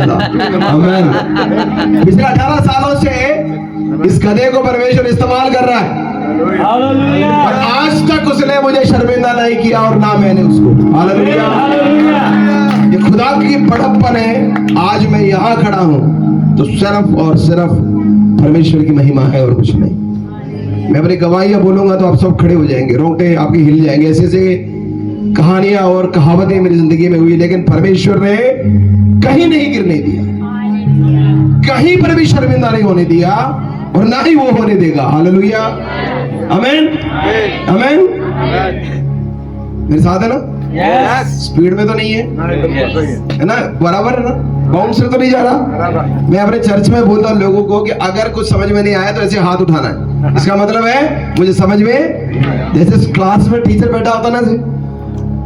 आमीन। पिछले 18 सालों से इस गधे को परमेश्वर इस्तेमाल कर रहा है और आज तक उसने मुझे शर्मिंदा नहीं किया और ना मैंने उसको। हालेलुया। ये खुदा की बड़प्पन है। आज मैं यहाँ खड़ा हूँ तो सिर्फ और सिर्फ परमेश्वर की महिमा है और कुछ नहीं। मैं अपनी गवाहियां बोलूंगा तो आप सब खड़े हो जाएंगे, रोंगटे आपके हिल जाएंगे। ऐसे ऐसे कहानियां और कहावतें मेरी जिंदगी में हुई, लेकिन परमेश्वर ने कहीं नहीं गिरने दिया, कहीं पर भी शर्मिंदा नहीं होने दिया और ना ही वो होने देगा। हालेलुया। आमीन आमीन। मेरे साथ है ना? स्पीड में तो नहीं है ना? बराबर है ना? बाउंसर तो नहीं जा रहा? मैं अपने चर्च में बोलता हूँ लोगों को कि अगर कुछ समझ में नहीं आया तो ऐसे हाथ उठाना है। इसका मतलब है मुझे समझ में, जैसे क्लास में टीचर बैठा होता ना,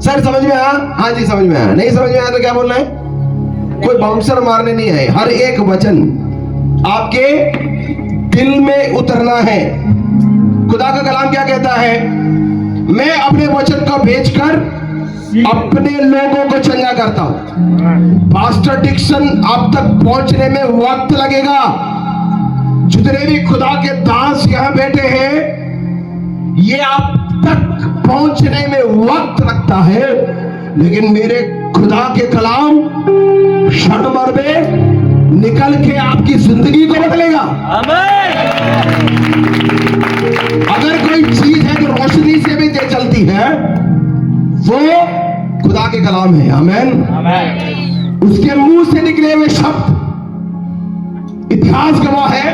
सर समझ में आया? हाँ जी समझ में आया। नहीं समझ में आया तो क्या बोलना है? कोई बाउंसर मारने नहीं आए। हर एक वचन आपके दिल में उतरना है। खुदा का कलाम क्या कहता है? मैं अपने वचन को भेजकर अपने लोगों को चंगा करता हूं। पास्टर डिक्सन आप तक पहुंचने में वक्त लगेगा। जितने भी खुदा के दास यहां बैठे हैं, ये आप तक पहुंचने में वक्त लगता है, लेकिन मेरे खुदा के कलाम क्षण भर में निकल के आपकी जिंदगी को बदलेगा। अगर कोई चीज है जो रोशनी से भी तेज चलती है, वो खुदा के कलाम है। आमीन। उसके मुंह से निकले हुए शब्द इतिहास गवाह है,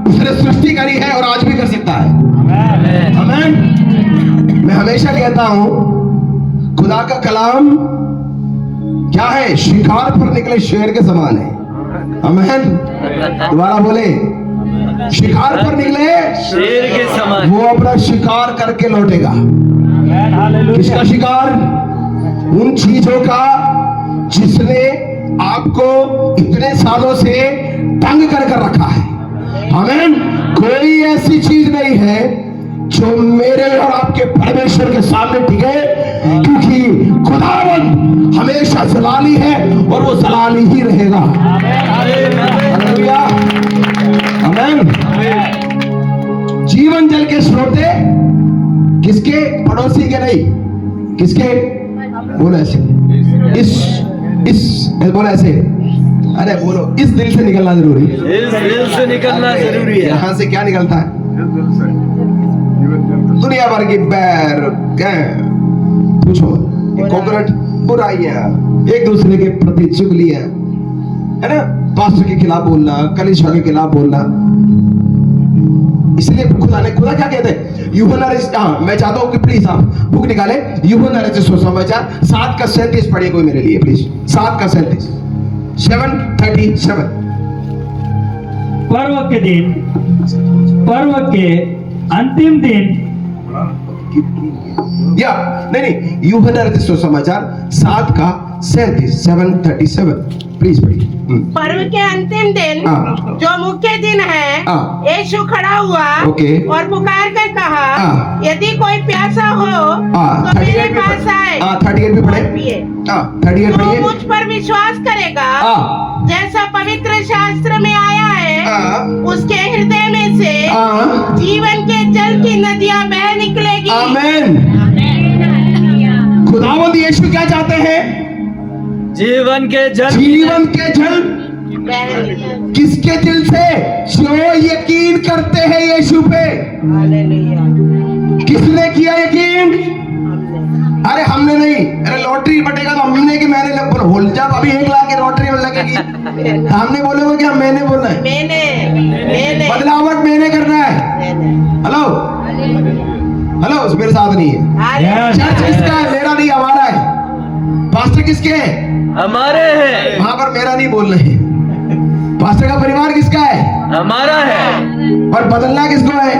उसने सृष्टि करी है और आज भी कर सकता है। आमीन। मैं हमेशा कहता हूं खुदा का कलाम क्या है? शिकार पर निकले शेर के समान है। आमीन। दोबारा बोले, शिकार पर निकले शेर के समान, वो अपना शिकार करके लौटेगा। किसका शिकार? उन चीजों का जिसने आपको इतने सालों से तंग कर रखा है। आमीन। कोई ऐसी चीज नहीं है जो मेरे और आपके परमेश्वर के सामने टिके, क्योंकि खुदावंद हमेशा जलाली है और वो जलाली ही रहेगा। हालेलुया। आमीन। जीवन जल के स्रोते किसके? पड़ोसी के नहीं। किसके? बोलो ऐसे, इस बोलो ऐसे, अरे बोलो, इस दिल से निकलना जरूरी है। इस दिल से निकलना जरूरी है। यहाँ से क्या निकलता है? दुनिया भर की बैर, पूछो, कोकरट, बुराइयां, एक दूसरे के प्रति चुगलियां, है ना? पास्टर के खिलाफ बोलना, कलीसिया के खिलाफ बोलना। इसलिए खुदा क्या कहते हैं? यूहन्ना, मैं चाहता हूं कि प्लीज आप बुक निकाले, यूहन्ना रचित सुसमाचार 7 का 37 पढ़िए कोई मेरे लिए प्लीज। 7 का 37, 7:37। पर्व के अंतिम दिन या नहीं, यूहन्ना रचित सुसमाचार 7 का 37, 7:37 प्लीज पढ़िए। पर्व के अंतिम दिन जो मुख्य दिन है, यीशु खड़ा हुआ और पुकार कर कहा, यदि कोई प्यासा हो तो मेरे पास आए 38 भी पढ़े। 38 तो मुझ पर विश्वास करेगा, जैसा पवित्र शास्त्र में आया है, उसके हृदय में से जीवन के जल की नदियां बह निकलेगी। आमीन। खुदावंद यीशु क्या चाहते हैं? जीवन के जल। जीवन के जल किसके दिल से? जो यकीन करते हैं यीशु पे। किसने किया यकीन? अरे हमने नहीं। अरे लॉटरी बटेगा तो हमने कि मैंने बोल, जब अभी 1 लाख की लॉटरी में लगेगी हमने बोलेगा क्या? मैंने बोलना है। मैंने बदलावट मैंने करना है। हेलो हेलो, मेरे साथ नहीं है। चर्च किसका है? मेरा नहीं, हमारा है। पास्टर किसके हैं? हमारे हैं। वहां पर मेरा नहीं बोल रहे। पास्टर का परिवार किसका है? हमारा है। और बदलना किसको है?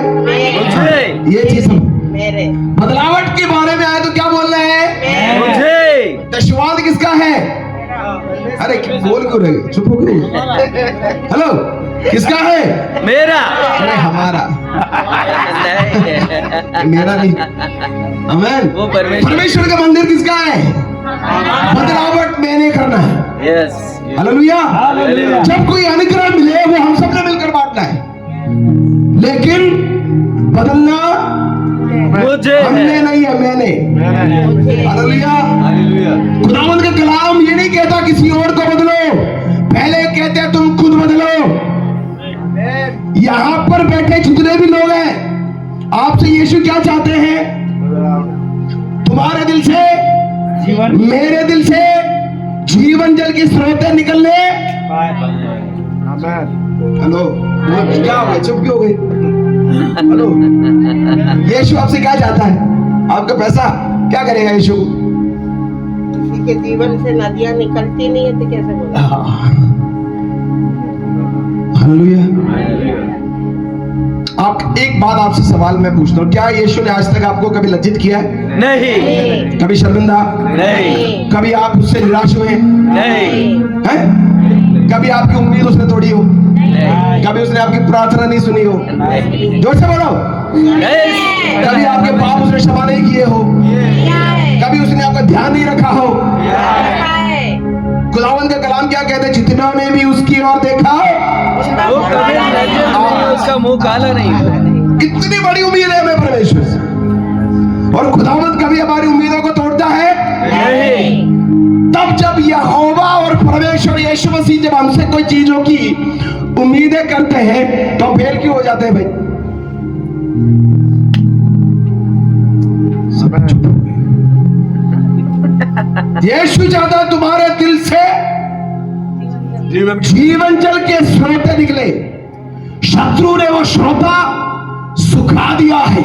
मुझे। ये चीज मेरे। बदलावट के बारे में आए तो क्या बोलना है? मुझे। दशवाद किसका है? अरे बोल क्यों रहे? चुप हो क्यों? हेलो, किसका है? मेरा। अरे हमारा। मेरा नहीं। आमीन। वो परमेश्वर का मंदिर किसका है? बदलावट मैंने करना है। यस। हालेलुया। हालेलुया। जब कोई अनुग्रह मिले वो हम सबने मिलकर बांटना है, लेकिन बदलना मुझे हमने है। नहीं है, मैंने। हालेलुया। हालेलुया। खुदावंद का कलाम ये नहीं कहता किसी और को बदलो, पहले कहते हैं तुम खुद बदलो। यहां पर बैठे जितने भी लोग हैं, आपसे यीशु क्या चाहते हैं? तुम्हारे दिल से, मेरे दिल से जीवन जल की स्रोतें निकलने। हेलो, क्या हो गए? चुप क्यों हो गए? हेलो, यीशु आपसे क्या चाहता है? आपका पैसा क्या करेगा यीशु? किसी के जीवन से नदियां निकलती नहीं है तो कैसे बोला? हालेलुया। आप एक बात आपसे सवाल मैं पूछता हूँ, क्या यीशु ने आज तक आपको कभी लज्जित किया है? नहीं। कभी शर्मिंदा? नहीं। कभी आप उससे निराश हुए? नहीं। हैं? कभी आपकी उम्मीद उसने तोड़ी हो? नहीं। कभी उसने आपकी प्रार्थना नहीं सुनी हो? जोर से बोलो। नहीं। कभी आपके पाप उसने क्षमा नहीं किए हो? कभी उसने आपका ध्यान नहीं रखा हो? खुदावंद का कलाम क्या कहते हैं? जितनों ने भी उसकी ओर देखा वो कभी नजर नहीं, उसका मुंह काला नहीं हुआ। इतनी बड़ी उम्मीद है हमें परमेश्वर से, और खुदावंद कभी हमारी उम्मीदों को तोड़ता है नहीं। तब जब यहोवा और परमेश्वर यीशु मसीह जब हमसे कोई चीजों की उम्मीदें करते हैं तो फेल क्यों हो जाते हैं भाई? सब चुप हो गए। यीशु चाहता है तुम्हारे दिल से जीवन जल के स्रोत निकले। शत्रु ने वो श्रोता सुखा दिया है।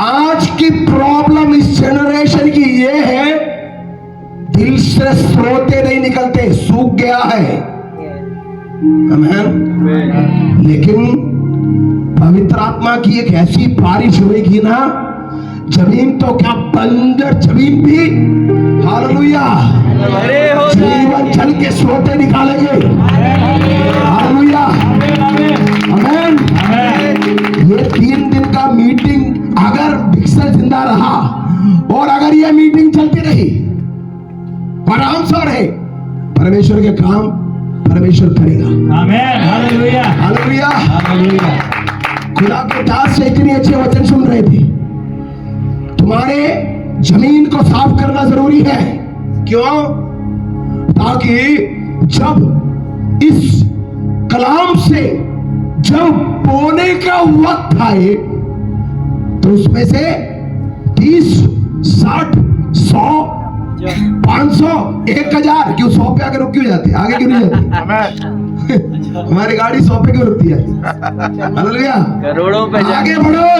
आज की प्रॉब्लम इस जनरेशन की ये है, दिल से स्रोते नहीं निकलते, सूख गया है। आमीन। लेकिन पवित्र आत्मा की एक ऐसी बारिश होगी ना, जमीन तो क्या बंजर जमीन भी हालेलुया जीवन जल के स्रोते निकालेंगे। हालेलुया। आमीन। ये 3 दिन का मीटिंग अगर विक्सर जिंदा रहा और अगर ये मीटिंग चलती रही, आराम से रहे, परमेश्वर के काम परमेश्वर करेगा। आमीन। हालेलुया। हालेलुया। हालेलुया। खुदा के दास से इतने अच्छे वचन सुन रहे थे। तुम्हारे जमीन को साफ करना जरूरी है। क्यों? ताकि जब इस कलाम से जब बोने का वक्त आए तो उसमें से 30, 60, 100, 500, 1000 क्यों 100 पे आगे रुक क्यों जाती है? आगे क्यों नहीं जाती? हमारी गाड़ी 100 पे क्यों रुकती है? हालेलुया। करोड़ों पे आगे बढ़ो।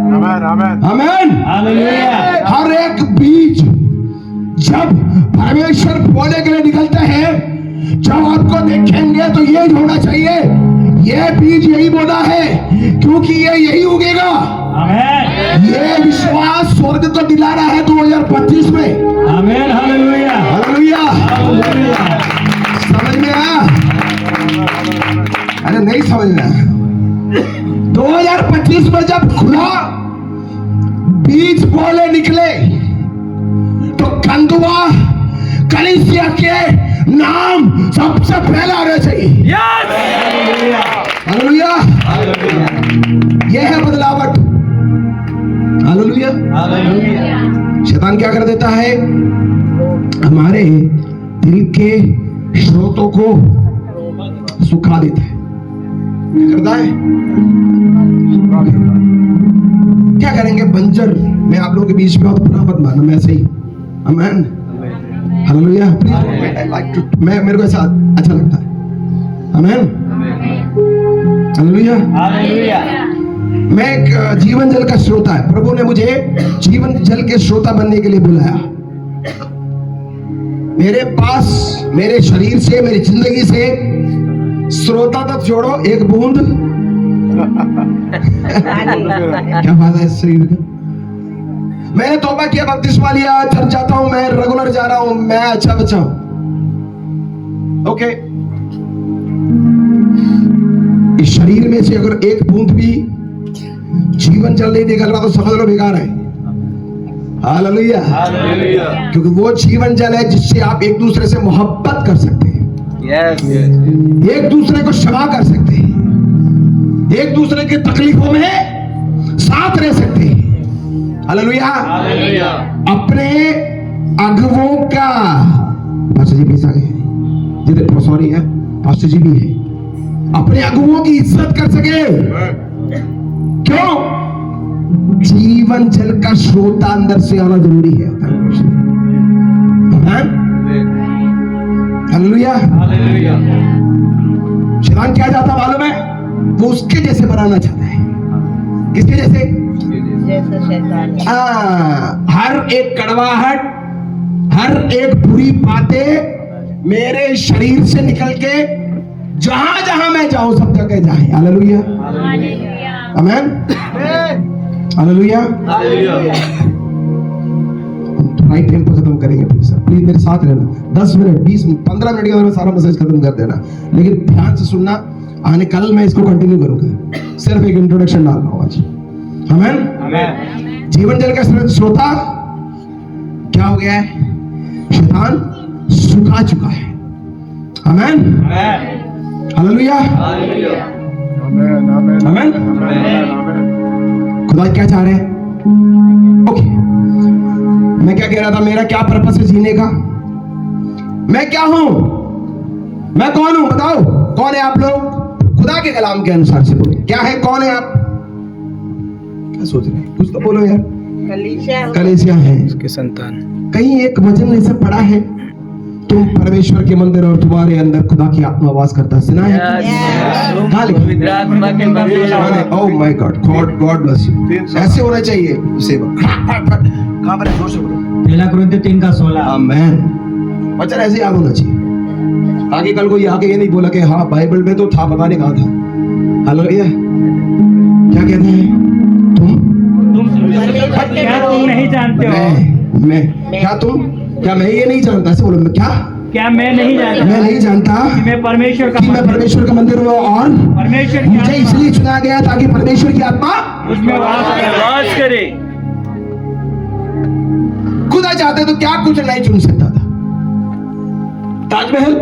आमीन। हालेलुया। हर एक बीज जब परमेश्वर बोले के लिए निकलते हैं, जब आपको देखेंगे तो ये होना चाहिए, ये बीज यही बोला है क्योंकि ये यही उगेगा। आमीन। ये विश्वास स्वर्ग को दिलाना है 2025 में। आमीन। हालेलुया। हालेलुया। हालेलुया। समझ में आया? अरे नहीं समझ में आया? 2025 में जब खुदा बीज बोले निकले तो कंदुआ कलीसिया के नाम सबसे पहले आने चाहिए। हालेलुया। यह है बदलावट। हालेलुया। हालेलुया। शैतान क्या कर देता है? हमारे दिल के स्रोतों को सुखा देता है। क्या करता है? क्या करेंगे? बंजर मैं आप लोगों के बीच में बुरा मत मानो, मैं ऐसे ही। आमीन। हालेलुया। आई लाइक टू, मैं मेरे को ऐसा अच्छा लगता है। आमीन। हालेलुया। हालेलुया। मैं एक जीवन जल का श्रोता है। प्रभु ने मुझे जीवन जल के श्रोता बनने के लिए बुलाया। मेरे पास मेरे शरीर से, मेरी जिंदगी से श्रोता तक छोड़ो, एक बूंद क्या बात है शरीर का। मैंने तौबा किया, बपतिस्मा लिया, चर्च जाता हूं, मैं रेगुलर जा रहा हूं, मैं अच्छा बच्चा हूं। ओके, इस शरीर में से अगर एक बूंद भी जीवन जल नहीं निकल रहा तो समझ लो बेकार है। हालेलुया। क्योंकि वो जीवन जल है जिससे आप एक दूसरे से मोहब्बत कर सकते हैं, Yes. एक दूसरे को क्षमा कर सकते हैं, एक दूसरे की तकलीफों में साथ रह सकते हैं। हालेलुया। अपने अगुओं का, पास्टर जी भी आ गए, जिधर सॉरी है पास्टर जी भी है, अपने अगुओं की इज्जत कर सके। क्यों? जीवन जल का श्रोता अंदर से आना जरूरी है। हालेलुया। शैतान क्या चाहता मालूम है? वो उसके जैसे बनाना चाहता है। किसके जैसे? हर एक कड़वाहट, हर एक बुरी बातें मेरे शरीर से निकल के जहां जहां मैं जाऊं सब जगह जाए। हालेलुया, आमीन, हालेलुया। राइट टाइम पर खत्म करेंगे प्लीज मेरे साथ रहना। 10 मिनट 20 मिनट 15 मिनट के अंदर में सारा मैसेज खत्म कर देना, लेकिन ध्यान से सुनना। आने कल मैं इसको कंटिन्यू करूंगा, सिर्फ एक इंट्रोडक्शन डाल रहा हूं आज। आमीन। जीवन जल का श्रोता क्या हो गया है? शैतान सुखा चुका है। आमीन, हालेलुया, आमीन। खुदा क्या चाह रहे हैं? ओके, मैं क्या कह रहा था? मेरा क्या पर्पस है जीने का? मैं क्या हूं? मैं कौन हूं? बताओ, कौन है आप लोग? खुदा के कलाम के अनुसार से बोलो, क्या है? कौन है आप? क्या सोच रहे हैं? कुछ तो बोलो यार। कलीसिया है, उसके संतान। कहीं एक वचन ऐसा पड़ा है, तुम परमेश्वर के मंदिर और तुम्हारे अंदर खुदा की आत्मा वास करता। सुना है? कहाँ लिखा? पवित्र आत्मा के मंदिर। Oh my God, God bless you. ऐसे होना चाहिए सेवक। कहाँ पर है? जोर से बोलो। 1 कुरिन्थियों 3:16। आमीन। वचन ऐसे याद होना चाहिए, ताकि कल को यहाँ के ये नहीं बोला कि हाँ बाइबल में तो था, पता नहीं कहाँ था। हालेलुया। क्या कहते हैं? क्या तुम नहीं जानते हो? मैं क्या मैं ये नहीं जानता? ऐसे बोलो। मैं क्या मैं नहीं जानता? मैं नहीं जानता कि मैं परमेश्वर का मंदिर हूँ और परमेश्वर की मुझे इसलिए चुना गया ताकि परमेश्वर की आत्मा उसमें वास करे। खुदा चाहते तो क्या कुछ नहीं चुन सकता था? ताजमहल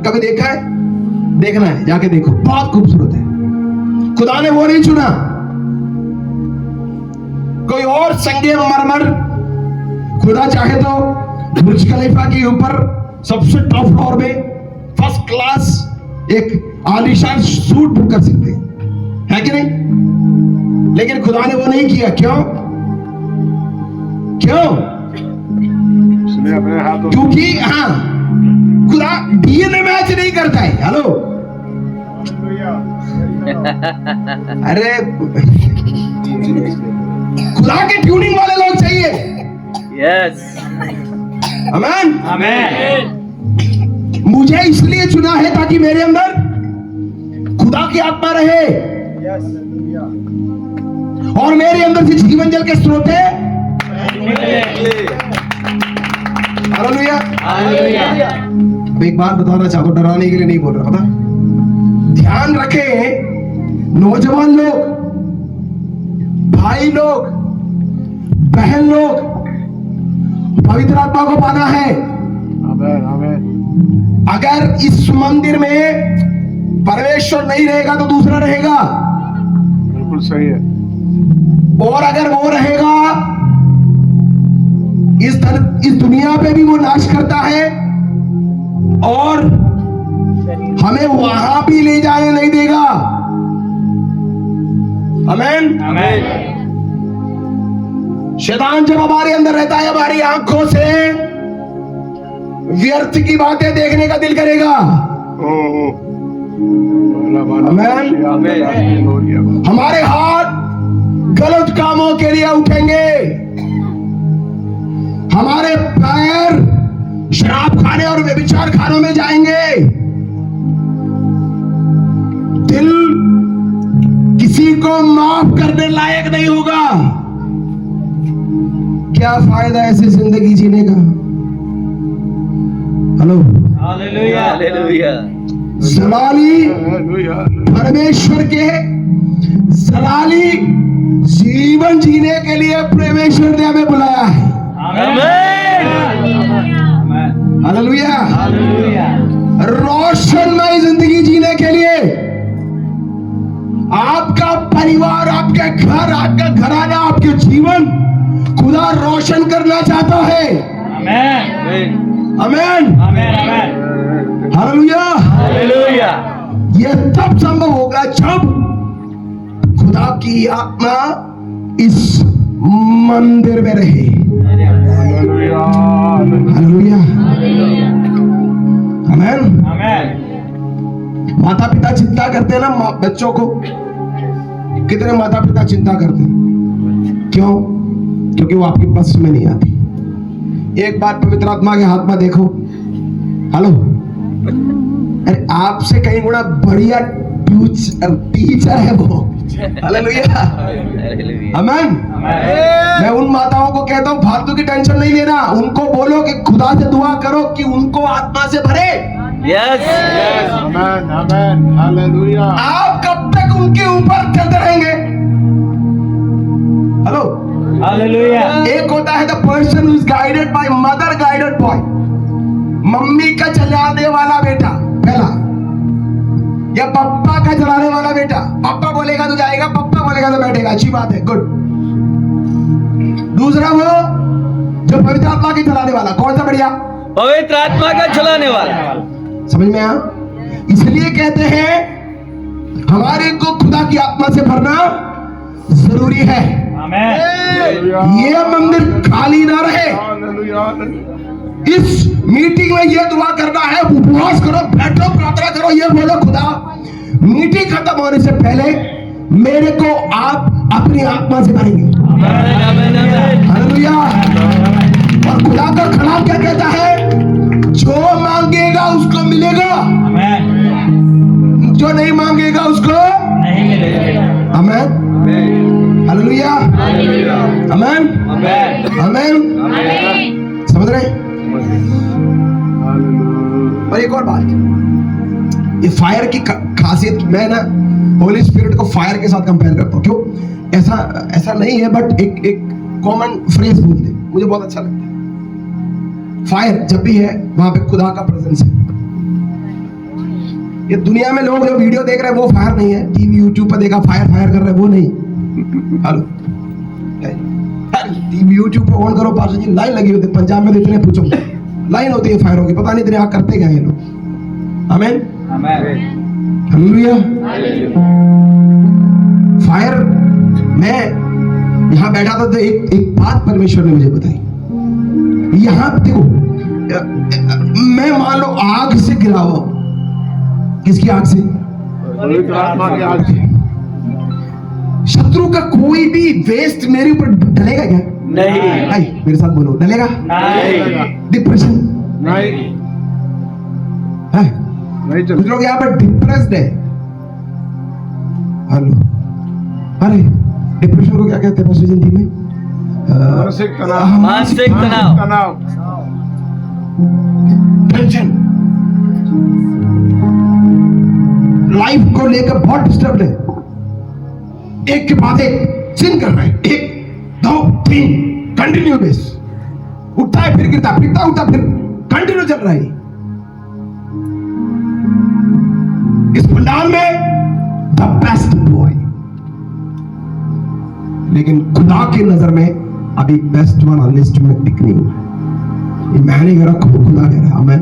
कभी देखा है? देखना है, जाके देखो, बहुत खूबसूरत है। खुदा ने वो नहीं चुना, कोई और संगमरमर। खुदा चाहे तो बुर्ज खलीफा के ऊपर सबसे टॉप फ्लोर में फर्स्ट क्लास एक आलीशान सूट बुक कर सकते हैं, है कि नहीं? लेकिन खुदा ने वो नहीं किया। क्यों? क्योंकि हाँ, खुदा डीएनए मैच नहीं करता है। हेलो, अरे खुदा के ट्यूनिंग वाले लोग चाहिए। यस, आमीन, आमीन। मुझे इसलिए चुना है ताकि मेरे अंदर खुदा की आत्मा रहे और मेरे अंदर से जीवन जल के स्रोत है। हालेलुया। एक बात बताना चाहता हूं, डराने के लिए नहीं बोल रहा, पता? ध्यान रखें, नौजवान लोग, भाई लोग, बहन लोग, पवित्र आत्मा को पाना है। अगर इस मंदिर में परमेश्वर नहीं रहेगा तो दूसरा रहेगा। बिल्कुल सही है। और अगर वो रहेगा, इस दुनिया पे भी वो नाश करता है और हमें वहां भी ले जाने नहीं देगा। आमीन, आमीन। शैतान जब हमारे अंदर रहता है, हमारी आंखों से व्यर्थ की बातें देखने का दिल करेगा। आमीन। हमारे हाथ गलत कामों के लिए उठेंगे, हमारे पैर शराब खाने और व्यभिचार खानों में जाएंगे, दिल किसी को माफ करने लायक नहीं होगा। क्या फायदा ऐसी जिंदगी जीने का? Hello, hallelujah, hallelujah. जलाली परमेश्वर के जलाली जीवन जीने के लिए परमेश्वर ने हमें बुलाया है। हालेलुया। रोशनमय जिंदगी जीने के लिए आपका परिवार, आपके घर, आपका घराना, आपके जीवन खुदा रोशन करना चाहता है। आमीन। हालेलुया। यह तब संभव होगा जब खुदा की आत्मा इस मंदिर में रहे। हालेलुया। आमीन। माता पिता चिंता करते हैं ना बच्चों को। कितने माता पिता चिंता करते हैं? क्यों? क्योंकि वो आपकी बस में नहीं आती। एक बार पवित्र आत्मा के हाथ में देखो। हेलो, अरे आपसे कहीं गुना बढ़िया टीचर है वो। हालेलुया। आमीन। मैं उन माताओं को कहता हूं फालतू की टेंशन नहीं लेना। उनको बोलो कि खुदा से दुआ करो कि उनको आत्मा से भरे। आमेन, आमेन, हालेलुया। आप कब तक उनके ऊपर चलते रहेंगे? Hello, hallelujah. एक होता है the person who is guided by mother guided boy, mummy का चलाने वाला बेटा पहला, या पप्पा का चलाने वाला बेटा। पापा बोलेगा तो जाएगा, पप्पा बोलेगा तो बैठेगा। अच्छी बात है, गुड। दूसरा वो जो पवित्र आत्मा के चलाने वाला। कौन सा बढ़िया? पवित्र आत्मा का चलाने वाला। समझ में आया? इसलिए कहते हैं हमारे को खुदा की आत्मा से भरना जरूरी है। ये मंदिर खाली ना रहे। इस मीटिंग में ये दुआ करना है, उपवास करो, बैठो, प्रार्थना करो, ये बोलो खुदा मीटिंग खत्म होने से पहले मेरे को आप अपनी आत्मा से भरेंगे। हालेलुया। और खुदा का कलाम क्या कहता है? जो मांगेगा उसको मिलेगा, जो नहीं मांगेगा उसको नहीं मिलेगा। आमीन। हालेलुया। आमीन। आमीन। समझ रहे? और एक और बात, ये फायर की खासियत, मैं ना होली स्पिरिट को फायर के साथ कंपेयर करता हूँ। क्यों? ऐसा नहीं है, बट एक कॉमन फ्रेज बोलते हैं, मुझे बहुत अच्छा लगता है। फायर जब भी है वहां पे खुदा का प्रेजेंस है। ये दुनिया में लोग जो वीडियो देख रहे हैं वो फायर नहीं है। टीवी यूट्यूब पर देखा फायर फायर कर रहे हैं, वो नहीं। हेलो, टीवी यूट्यूब पे ऑन करो, पास जी लाइन लगी होती है। पंजाब में तो इतने पूछो लाइन होती है फायरों की, पता नहीं इतने आग करते क्या है लोग। आमीन। हालेलुया। फायर, मैं यहां बैठा था तो एक बात परमेश्वर ने मुझे बताई। यहां देखो, मैं मान लो आग से गिरा हुआ। किसकी आग से? पवित्र आत्मा की आग से। शत्रु का कोई भी वेस्ट मेरे ऊपर डलेगा क्या? नहीं। मेरे साथ बोलो, डलेगा? नहीं। डिप्रेशन नहीं। है? नहीं चल। कुछ लोग यहाँ पर डिप्रेस्ड है। हेलो, अरे डिप्रेशन को क्या कहते हैं पास्टर जिंदगी में? मानसिक तनाव। मानसिक तनाव। टेंशन, लाइफ को लेकर बहुत डिस्टर्ब है। एक के बाद एक सिन कर रहे हैं, 1 2 3 कंटिन्यू बेस। उठता है फिर गिरता, फिरता उठता फिर कंटिन्यू चल रहा है। इस पंडाल में द बेस्ट बॉय, लेकिन खुदा की नजर में अभी बेस्ट वाला लिस्ट में टिक नहीं हुआ। ये मैंने कह रहा, खुदा कह रहा। आमीन।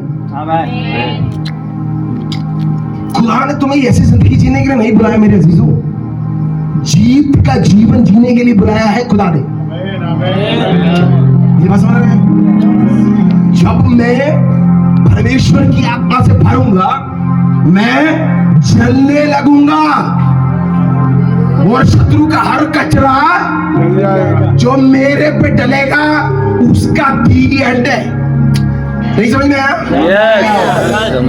खुदा ने तुम्हें ऐसी जिंदगी जीने के लिए नहीं बुलाया मेरे अजीजों, जीत का जीवन जीने के लिए बुलाया है खुदा ने। ये बात समझ रहे हैं? जब मैं परमेश्वर की आत्मा से भरूंगा, मैं जलने लगूंगा और शत्रु का हर कचरा जो मेरे पे डलेगा उसका दी एंड है। नहीं समझ में आया?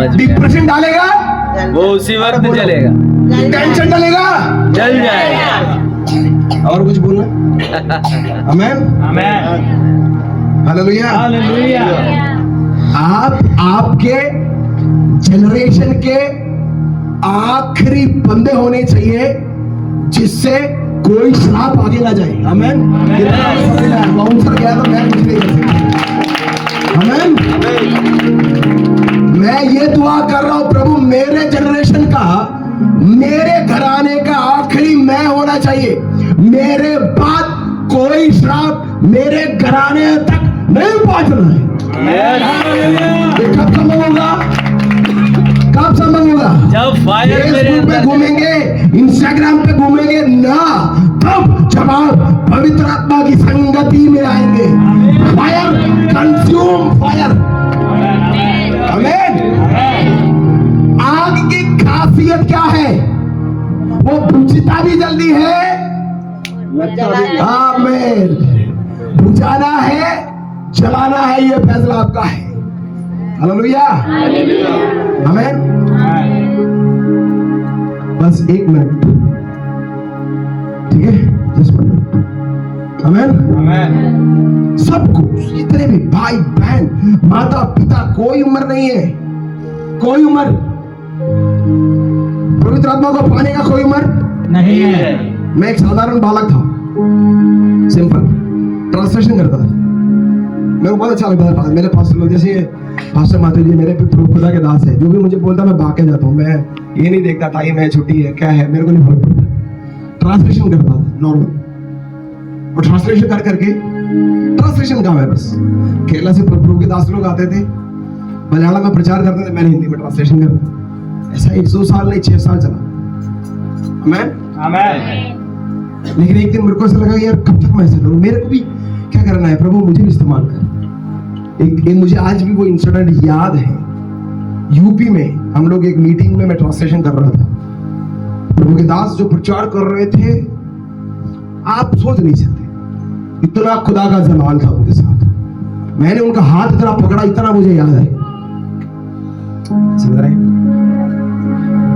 डिप्रेशन डालेगा, वो उसी वक्त जलेगा। टेंशन डालेगा, जल जाएगा। और कुछ बोलना? आमीन। हालेलुया। आप आपके जनरेशन के आखिरी बंदे होने चाहिए जिससे कोई श्राप आगे ना जाए। आमेन। बाउंसर गया तो मैं कुछ नहीं कर सकता। आमेन। मैं ये दुआ कर रहा हूं, प्रभु मेरे जनरेशन का, मेरे घराने का आखिरी मैं होना चाहिए। मेरे बाद कोई श्राप मेरे घराने तक नहीं पहुंचना है। ये कब संभव होगा? कब संभव होगा? जब फायर मेरे फेसबुक पे अंदर घूमेंगे, इंस्टाग्राम पे घूमेंगे ना, तब जब आप पवित्र आत्मा की संगति में आएंगे। Fire, consume fire. आमेन। आग की खासियत क्या है? वो बुझता भी जल्दी है। आमेन। बुझाना है, जलाना है, ये फैसला आपका है। हालेलुया। आमेन। बस 1 मिनट, ठीक है? Just 1 minute. आमेन। सबको, जितने भी भाई बहन, माता पिता, कोई उम्र नहीं है, कोई उम्र। पवित्र आत्मा को पाने का कोई उम्र नहीं है। मैं एक साधारण बालक था, सिंपल ट्रांसलेशन करता था। मेरे को बहुत अच्छा लगता था। मेरे पास लोग जैसे पास्टर माता जी मेरे पे खुदा के दास है, जो भी मुझे बोलता मैं भाग के जाता हूँ। मैं ये नहीं देखता था ये मैं छुट्टी है क्या है, मेरे को नहीं फर्क पड़ता। ट्रांसलेशन करता था नॉर्मल, और ट्रांसलेशन कर करके, ट्रांसलेशन काम है बस। केरला से प्रभु के दास लोग आते थे, मलयालम में प्रचार करते थे, मैंने हिंदी में ट्रांसलेशन करता। ऐसा 100 साल नहीं 6 साल चला। आमेन। लेकिन एक दिन मेरे को ऐसा लगा यार कब तक मैं ऐसा करूं, मेरे को भी क्या करना है प्रभु, मुझे भी इस्तेमाल कर। एक मुझे आज भी वो इंसिडेंट याद है। यूपी में हम लोग एक मीटिंग में मैं ट्रांसलेशन कर रहा था। प्रभु के दास जो प्रचार कर रहे थे, आप सोच नहीं सकते इतना खुदा का जलाल था उनके साथ। मैंने उनका हाथ इतना पकड़ा, इतना मुझे याद है। समझ रहे?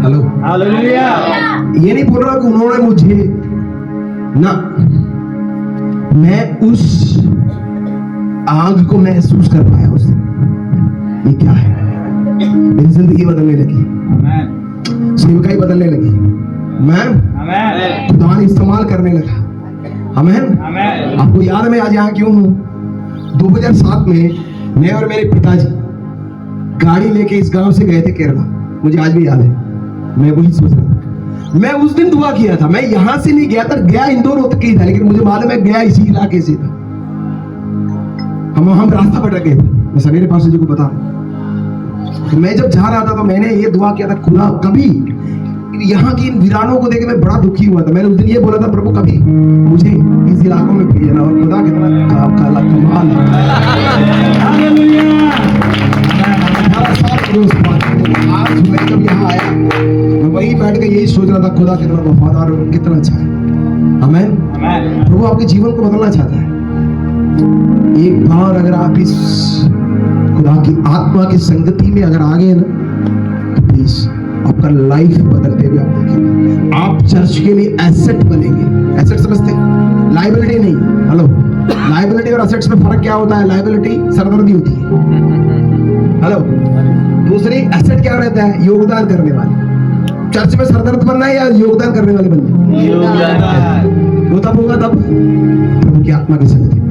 हेलो। हालेलुया। ये नहीं बोल रहा कि उन्होंने मुझे ना, मैं उस आग को महसूस कर पाया उस दिन। ये क्या है? मेरी जिंदगी बदलने लगी, सेवकाई बदलने लगी, मैं खुदा ने इस्तेमाल करने लगा। आमेन। आपको याद है मैं आज यहाँ क्यों हूँ? 2007 में मैं और मेरे पिताजी गाड़ी लेके इस गांव से गए थे केरला। मुझे आज भी याद है, मैं वही सोच रहा था। मैं उस दिन दुआ किया था, मैं यहां से नहीं गया था, गया इंदौर तक ही था, लेकिन मुझे मालूम है गया इसी इलाके से था। हम रास्ता भटक गए थे। मैं सवेरे पास्टर जी को बता रहा हूं कि मैं जब जा रहा था तो मैंने ये दुआ किया था, खुदा कभी यहाँ की इन वीरानों को देख के मैं बड़ा दुखी हुआ था। मैंने उस दिन ये बोला था, प्रभु कभी मुझे इस इलाकों में भेजना। और खुदा कितना काला कमाल है। आज मैं जब यहाँ आया, मैं वही बैठ के यही सोच रहा था, खुदा कितना वफादार और कितना अच्छा है। आमेन। प्रभु आपके जीवन को बदलना चाहता है। एक बार अगर आप इस खुदा की आत्मा की संगति में अगर आ गए ना, तो प्लीज आपका लाइफ बदलते हुए आप देखेंगे। आप चर्च के लिए एसेट बनेंगे। एसेट समझते हैं? लायबिलिटी नहीं। हेलो। लायबिलिटी और एसेट्स में फर्क क्या होता है? लायबिलिटी सरदर्दी होती है। हेलो। दूसरी एसेट क्या रहता है? योगदान करने वाले। चर्च में सरदर्द बनना है या योगदान करने वाले बनना है? वो तब होगा तब प्रभु की आत्मा की संगति में।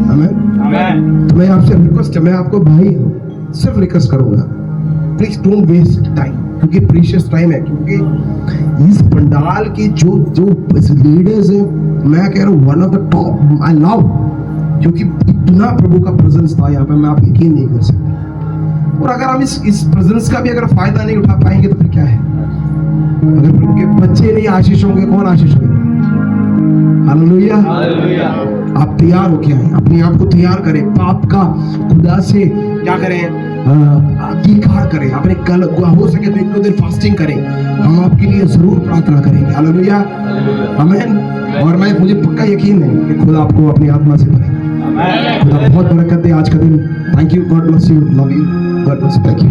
आमेन। तो मैं आपसे रिक्वेस्ट है, मैं आपको भाई हूँ, सिर्फ रिक्वेस्ट करूंगा, प्लीज डोंट वेस्ट टाइम, क्योंकि प्रीशियस टाइम है। क्योंकि इस पंडाल की जो लीडर्स है, मैं कह रहा हूँ one of the top. I love, क्योंकि इतना प्रभु का प्रेजेंस था यहाँ पे, मैं आप यकीन नहीं कर सकते। और अगर हम इस प्रेजेंस का भी अगर फायदा नहीं उठा पाएंगे तो फिर क्या है? अगर प्रभु के बच्चे नहीं आशीष होंगे, कौन आशीष होंगे? हालेलुया। आप तैयार हो क्या है? अपने आप को तैयार करें, पाप का खुदा से क्या करें? अंगीकार करें। अपने कल हो सके तो 1-2 दिन फास्टिंग करें। हम आपके लिए जरूर प्रार्थना करेंगे। हालेलुया। आमेन। और मुझे पक्का यकीन है कि खुदा आपको अपनी आत्मा से भरेगा। खुदा बहुत बरकत दे आज का दिन। Thank you. God bless you. Love you. God bless you. Thank you.